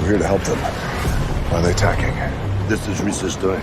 We're here to help them. Why are they attacking? This is Rufus doing.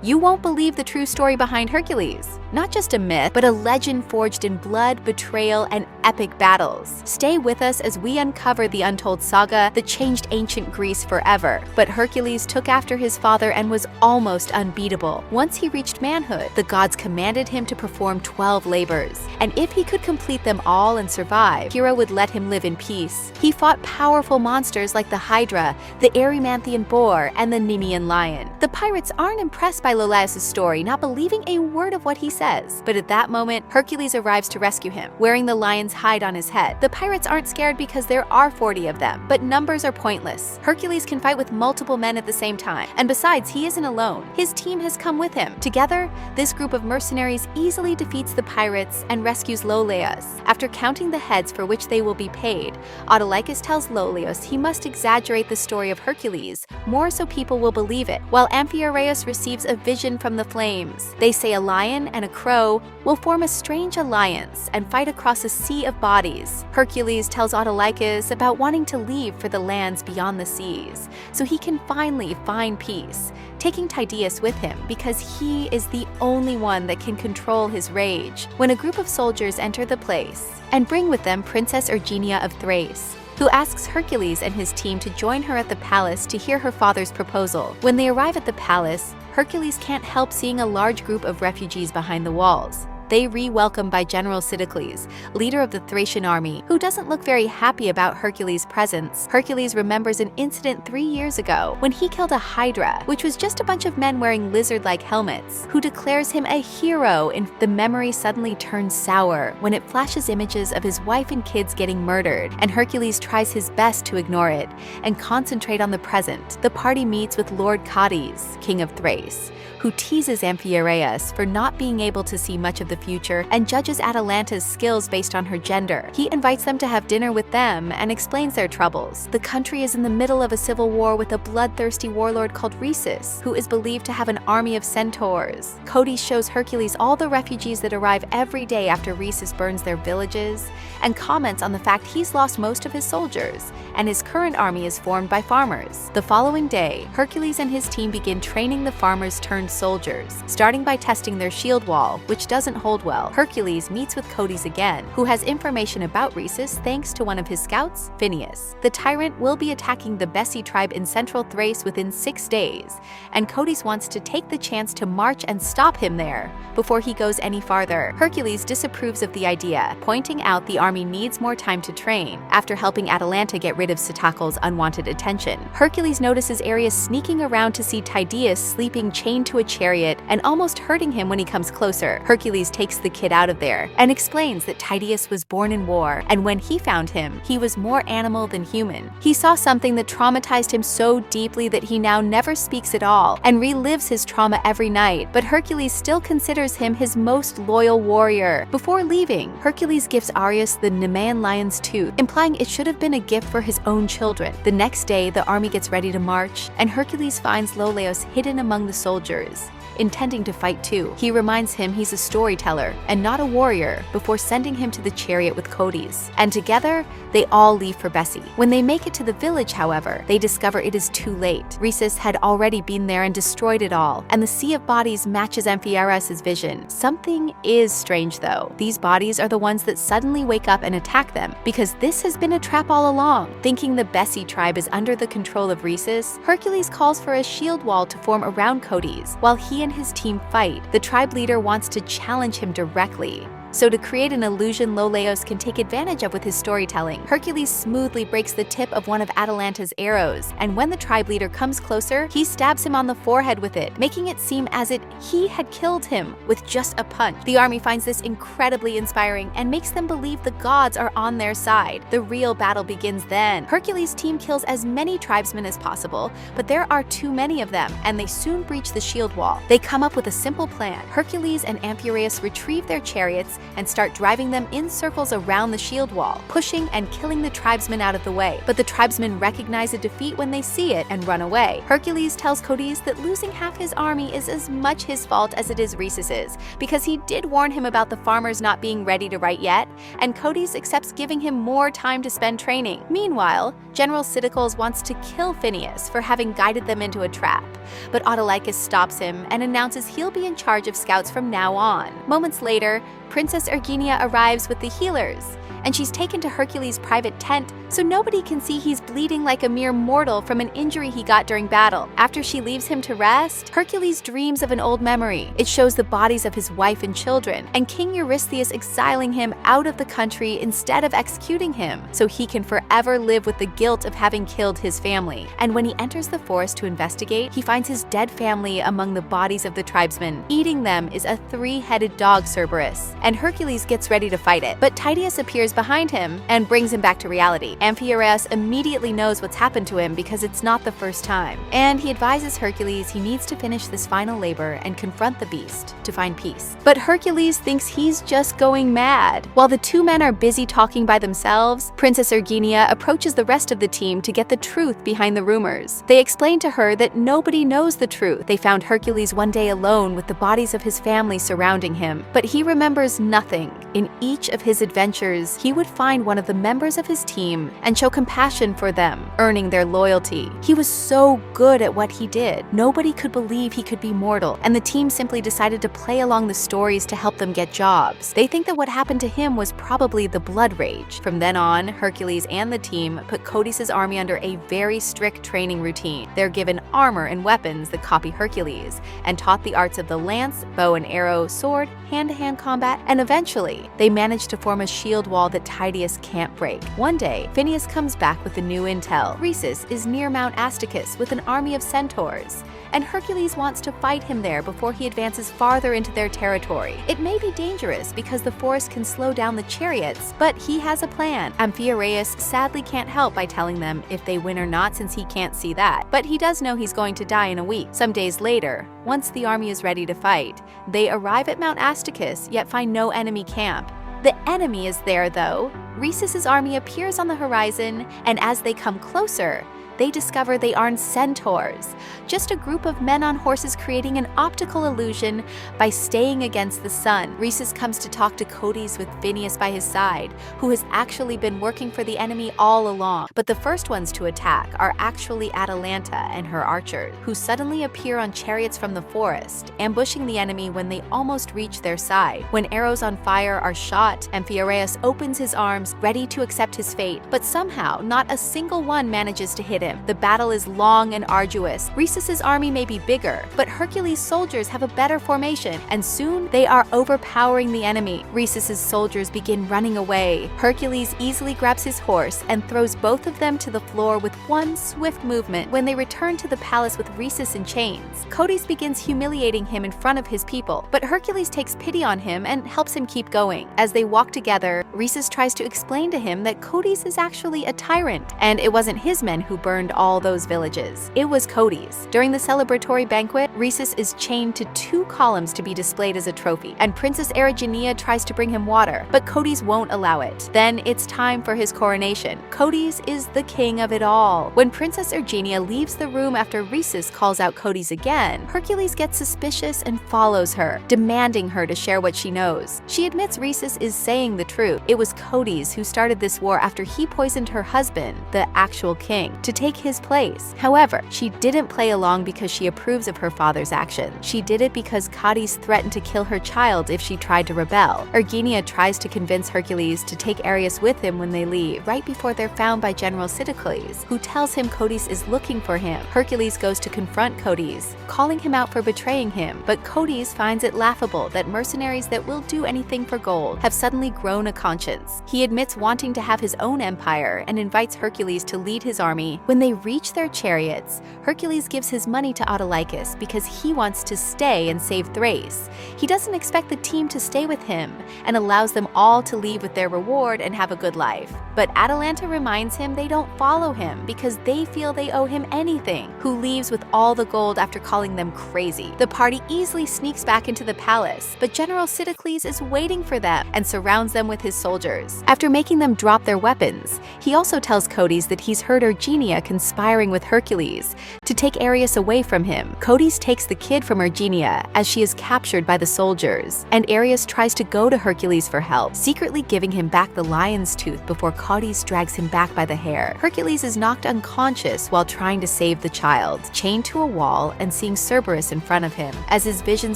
You won't believe the true story behind Hercules. Not just a myth, but a legend forged in blood, betrayal, and epic battles. Stay with us as we uncover the untold saga that changed ancient Greece forever. But Hercules took after his father and was almost unbeatable. Once he reached manhood, the gods commanded him to perform 12 labors. And if he could complete them all and survive, Hero would let him live in peace. He fought powerful monsters like the Hydra, the Erymanthian boar, and the Nemean lion. The pirates aren't impressed by Lolaus' story, not believing a word of what he says. But at that moment, Hercules arrives to rescue him, wearing the lion's hide on his head. The pirates aren't scared because there are 40 of them, but numbers are pointless. Hercules can fight with multiple men at the same time, and besides, he isn't alone. His team has come with him. Together, this group of mercenaries easily defeats the pirates and rescues Lolaus. After counting the heads for which they will be paid, Autolycus tells Lolaus he must exaggerate the story of Hercules more so people will believe it, while Amphiaraus receives a vision from the flames. They say a lion and a crow will form a strange alliance and fight across a sea of bodies. Hercules tells Autolycus about wanting to leave for the lands beyond the seas, so he can finally find peace, taking Tydeus with him because he is the only one that can control his rage. When a group of soldiers enter the place and bring with them Princess Erginia of Thrace, who asks Hercules and his team to join her at the palace to hear her father's proposal. When they arrive at the palace, Hercules can't help seeing a large group of refugees behind the walls. They re-welcome by General Sidicles, leader of the Thracian army, who doesn't look very happy about Hercules' presence. Hercules remembers an incident 3 years ago when he killed a Hydra, which was just a bunch of men wearing lizard-like helmets, who declares him a hero, and the memory suddenly turns sour when it flashes images of his wife and kids getting murdered, and Hercules tries his best to ignore it and concentrate on the present. The party meets with Lord Cades, king of Thrace, who teases Amphiaraus for not being able to see much of the future and judges Atalanta's skills based on her gender. He invites them to have dinner with them and explains their troubles. The country is in the middle of a civil war with a bloodthirsty warlord called Rhesus, who is believed to have an army of centaurs. Cades shows Hercules all the refugees that arrive every day after Rhesus burns their villages, and comments on the fact he's lost most of his soldiers, and his current army is formed by farmers. The following day, Hercules and his team begin training the farmers turned soldiers, starting by testing their shield wall, which doesn't hold well. Hercules meets with Cades again, who has information about Rhesus thanks to one of his scouts, Phineas. The tyrant will be attacking the Bessi tribe in central Thrace within 6 days, and Cades wants to take the chance to march and stop him there before he goes any farther. Hercules disapproves of the idea, pointing out the army needs more time to train. After helping Atalanta get rid of Citacle's unwanted attention, Hercules notices Ares sneaking around to see Tydeus sleeping chained to a chariot and almost hurting him when he comes closer. Hercules takes the kid out of there and explains that Tydeus was born in war, and when he found him, he was more animal than human. He saw something that traumatized him so deeply that he now never speaks at all and relives his trauma every night, but Hercules still considers him his most loyal warrior. Before leaving, Hercules gives Ares the Nemean lion's tooth, implying it should have been a gift for his own children. The next day, the army gets ready to march, and Hercules finds Lolaus hidden among the soldiers, intending to fight too. He reminds him he's a storyteller and not a warrior before sending him to the chariot with Cades. And together, they all leave for Bessi. When they make it to the village, however, they discover it is too late. Rhesus had already been there and destroyed it all, and the sea of bodies matches Amphiaraus' vision. Something is strange though. These bodies are the ones that suddenly wake up and attack them, because this has been a trap all along. Thinking the Bessi tribe is under the control of Rhesus, Hercules calls for a shield wall to form around Cades, while he and his team fight. The tribe leader wants to challenge him directly. So to create an illusion Lolaus can take advantage of with his storytelling, Hercules smoothly breaks the tip of one of Atalanta's arrows, and when the tribe leader comes closer, he stabs him on the forehead with it, making it seem as if he had killed him with just a punch. The army finds this incredibly inspiring and makes them believe the gods are on their side. The real battle begins then. Hercules' team kills as many tribesmen as possible, but there are too many of them, and they soon breach the shield wall. They come up with a simple plan. Hercules and Amphiaraus retrieve their chariots Hercules and start driving them in circles around the shield wall, pushing and killing the tribesmen out of the way. But the tribesmen recognize a defeat when they see it and run away. Hercules tells Codice that losing half his army is as much his fault as it is Rufus's, because he did warn him about the farmers not being ready to fight yet, and Codice accepts giving him more time to spend training. Meanwhile, General Siticles wants to kill Phineas for having guided them into a trap, but Autolycus stops him and announces he'll be in charge of scouts from now on. Moments later, Princess Erginia arrives with the healers, and she's taken to Hercules' private tent so nobody can see he's bleeding like a mere mortal from an injury he got during battle. After she leaves him to rest, Hercules dreams of an old memory. It shows the bodies of his wife and children, and King Eurystheus exiling him out of the country instead of executing him, so he can forever live with the guilt of having killed his family. And when he enters the forest to investigate, he finds his dead family among the bodies of the tribesmen. Eating them is a three-headed dog, Cerberus, and Hercules gets ready to fight it. But Tydeus appears behind him and brings him back to reality. Amphiaraus immediately knows what's happened to him because it's not the first time, and he advises Hercules he needs to finish this final labor and confront the beast to find peace. But Hercules thinks he's just going mad. While the two men are busy talking by themselves, Princess Erginia approaches the rest of the team to get the truth behind the rumors. They explain to her that nobody knows the truth. They found Hercules one day alone with the bodies of his family surrounding him, but he remembers nothing. In each of his adventures, he would find one of the members of his team and show compassion for them, earning their loyalty. He was so good at what he did, nobody could believe he could be mortal, and the team simply decided to play along the stories to help them get jobs. They think that what happened to him was probably the blood rage. From then on, Hercules and the team put Codice's army under a very strict training routine. They're given armor and weapons that copy Hercules, and taught the arts of the lance, bow and arrow, sword, hand-to-hand combat, and eventually, they managed to form a shield wall that Tydeus can't break. One day, Phineas comes back with the new intel. Rhesus is near Mount Asticus with an army of centaurs, and Hercules wants to fight him there before he advances farther into their territory. It may be dangerous because the forest can slow down the chariots, but he has a plan. Amphiaraus sadly can't help by telling them if they win or not, since he can't see that, but he does know he's going to die in a week. Some days later, once the army is ready to fight, they arrive at Mount Asticus yet find no enemy camp. The enemy is there though. Rhesus's army appears on the horizon, and as they come closer, they discover they aren't centaurs, just a group of men on horses creating an optical illusion by staying against the sun. Rhesus comes to talk to Codice with Phineas by his side, who has actually been working for the enemy all along. But the first ones to attack are actually Atalanta and her archers, who suddenly appear on chariots from the forest, ambushing the enemy when they almost reach their side. When arrows on fire are shot, Amphiaraus opens his arms, ready to accept his fate, but somehow not a single one manages to hit him. The battle is long and arduous. Rhesus's army may be bigger, but Hercules' soldiers have a better formation, and soon they are overpowering the enemy. Rhesus's soldiers begin running away. Hercules easily grabs his horse and throws both of them to the floor with one swift movement. When they return to the palace with Rhesus in chains, Codice begins humiliating him in front of his people, but Hercules takes pity on him and helps him keep going. As they walk together, Rhesus tries to explain to him that Codice is actually a tyrant, and it wasn't his men who burned all those villages. It was Codice. During the celebratory banquet, Rhesus is chained to 2 columns to be displayed as a trophy, and Princess Erginia tries to bring him water, but Codice won't allow it. Then it's time for his coronation. Codice is the king of it all. When Princess Erginia leaves the room after Rhesus calls out Codice again, Hercules gets suspicious and follows her, demanding her to share what she knows. She admits Rhesus is saying the truth. It was Codice who started this war after he poisoned her husband, the actual king, to take his place. However, she didn't play along because she approves of her father's action. She did it because Codice threatened to kill her child if she tried to rebel. Erginia tries to convince Hercules to take Ares with him when they leave, right before they're found by General Citicles, who tells him Codice is looking for him. Hercules goes to confront Codice, calling him out for betraying him, but Codice finds it laughable that mercenaries that will do anything for gold have suddenly grown a conscience. He admits wanting to have his own empire and invites Hercules to lead his army. When When they reach their chariots, Hercules gives his money to Autolycus because he wants to stay and save Thrace. He doesn't expect the team to stay with him and allows them all to leave with their reward and have a good life. But Atalanta reminds him they don't follow him because they feel they owe him anything, who leaves with all the gold after calling them crazy. The party easily sneaks back into the palace, but General Sitalces is waiting for them and surrounds them with his soldiers. After making them drop their weapons, he also tells Codes that he's heard Erginia conspiring with Hercules to take Ares away from him. Codes takes the kid from Erginia as she is captured by the soldiers, and Ares tries to go to Hercules for help, secretly giving him back the lion's tooth before Codes drags him back by the hair. Hercules is knocked unconscious while trying to save the child, chained to a wall and seeing Cerberus in front of him. As his vision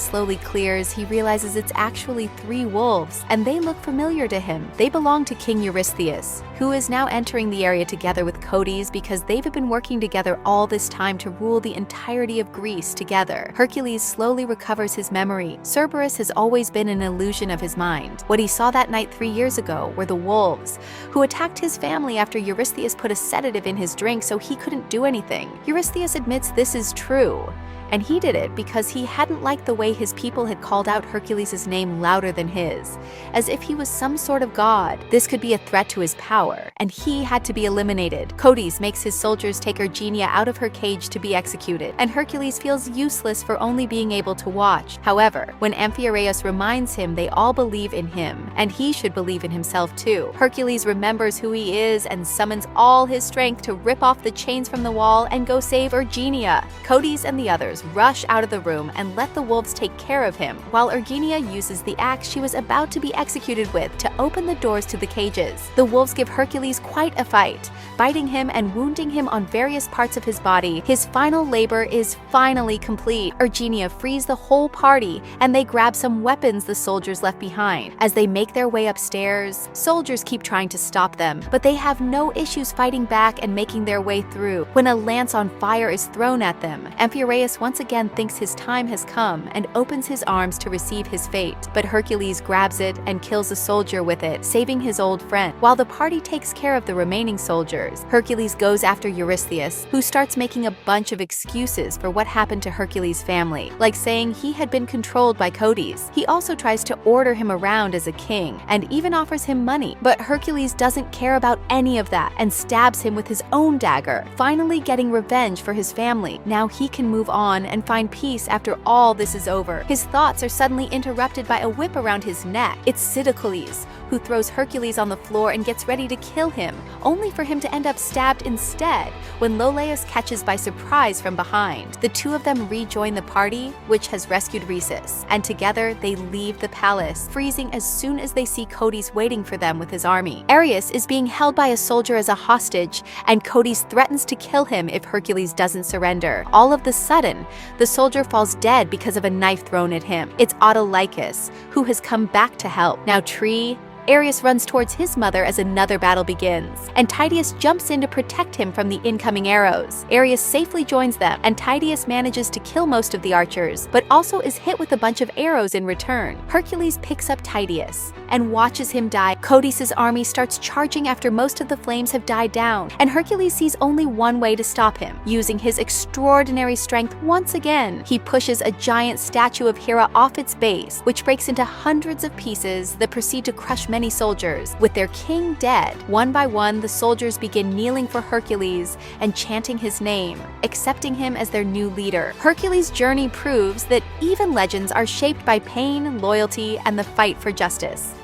slowly clears, he realizes it's actually 3 wolves, and they look familiar to him. They belong to King Eurystheus, who is now entering the area together with Codes because they've been working together all this time to rule the entirety of Greece together. Hercules slowly recovers his memory. Cerberus has always been an illusion of his mind. What he saw that night 3 years ago were the wolves, who attacked his family after Eurystheus put a sedative in his drink so he couldn't do anything. Eurystheus admits this is true, and he did it because he hadn't liked the way his people had called out Hercules' name louder than his, as if he was some sort of god. This could be a threat to his power, and he had to be eliminated. Codes makes his soldiers take Erginia out of her cage to be executed, and Hercules feels useless for only being able to watch. However, when Amphiaraus reminds him they all believe in him, and he should believe in himself too, Hercules remembers who he is and summons all his strength to rip off the chains from the wall and go save Erginia. Codes and the others rush out of the room and let the wolves take care of him, while Erginia uses the axe she was about to be executed with to open the doors to the cages. The wolves give Hercules quite a fight, biting him and wounding him on various parts of his body. His final labor is finally complete. Erginia frees the whole party, and they grab some weapons the soldiers left behind. As they make their way upstairs, soldiers keep trying to stop them, but they have no issues fighting back and making their way through when a lance on fire is thrown at them. Amphiaraus once again thinks his time has come and opens his arms to receive his fate, but Hercules grabs it and kills a soldier with it, saving his old friend. While the party takes care of the remaining soldiers, Hercules goes after Eurystheus, who starts making a bunch of excuses for what happened to Hercules' family, like saying he had been controlled by Codes. He also tries to order him around as a king, and even offers him money, but Hercules doesn't care about any of that and stabs him with his own dagger, finally getting revenge for his family. Now he can move on and find peace after all this is over. His thoughts are suddenly interrupted by a whip around his neck. It's Cinematography, who throws Hercules on the floor and gets ready to kill him, only for him to end up stabbed instead when Lolaeus catches by surprise from behind. The two of them rejoin the party, which has rescued Rhesus, and together they leave the palace, freezing as soon as they see Codes waiting for them with his army. Ares is being held by a soldier as a hostage, and Codes threatens to kill him if Hercules doesn't surrender. All of the sudden, the soldier falls dead because of a knife thrown at him. It's Autolycus, who has come back to help. Now Ares runs towards his mother as another battle begins, and Tydeus jumps in to protect him from the incoming arrows. Ares safely joins them, and Tydeus manages to kill most of the archers, but also is hit with a bunch of arrows in return. Hercules picks up Tydeus and watches him die. Codes' army starts charging after most of the flames have died down, and Hercules sees only one way to stop him. Using his extraordinary strength once again, he pushes a giant statue of Hera off its base, which breaks into hundreds of pieces that proceed to crush many soldiers. With their king dead, one by one the soldiers begin kneeling for Hercules and chanting his name, accepting him as their new leader. Hercules' journey proves that even legends are shaped by pain, loyalty, and the fight for justice.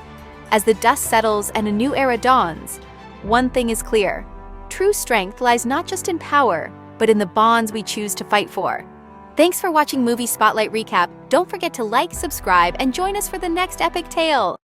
As the dust settles and a new era dawns, one thing is clear: true strength lies not just in power, but in the bonds we choose to fight for. Thanks for watching Movie Spotlight Recap. Don't forget to like, subscribe, and join us for the next epic tale.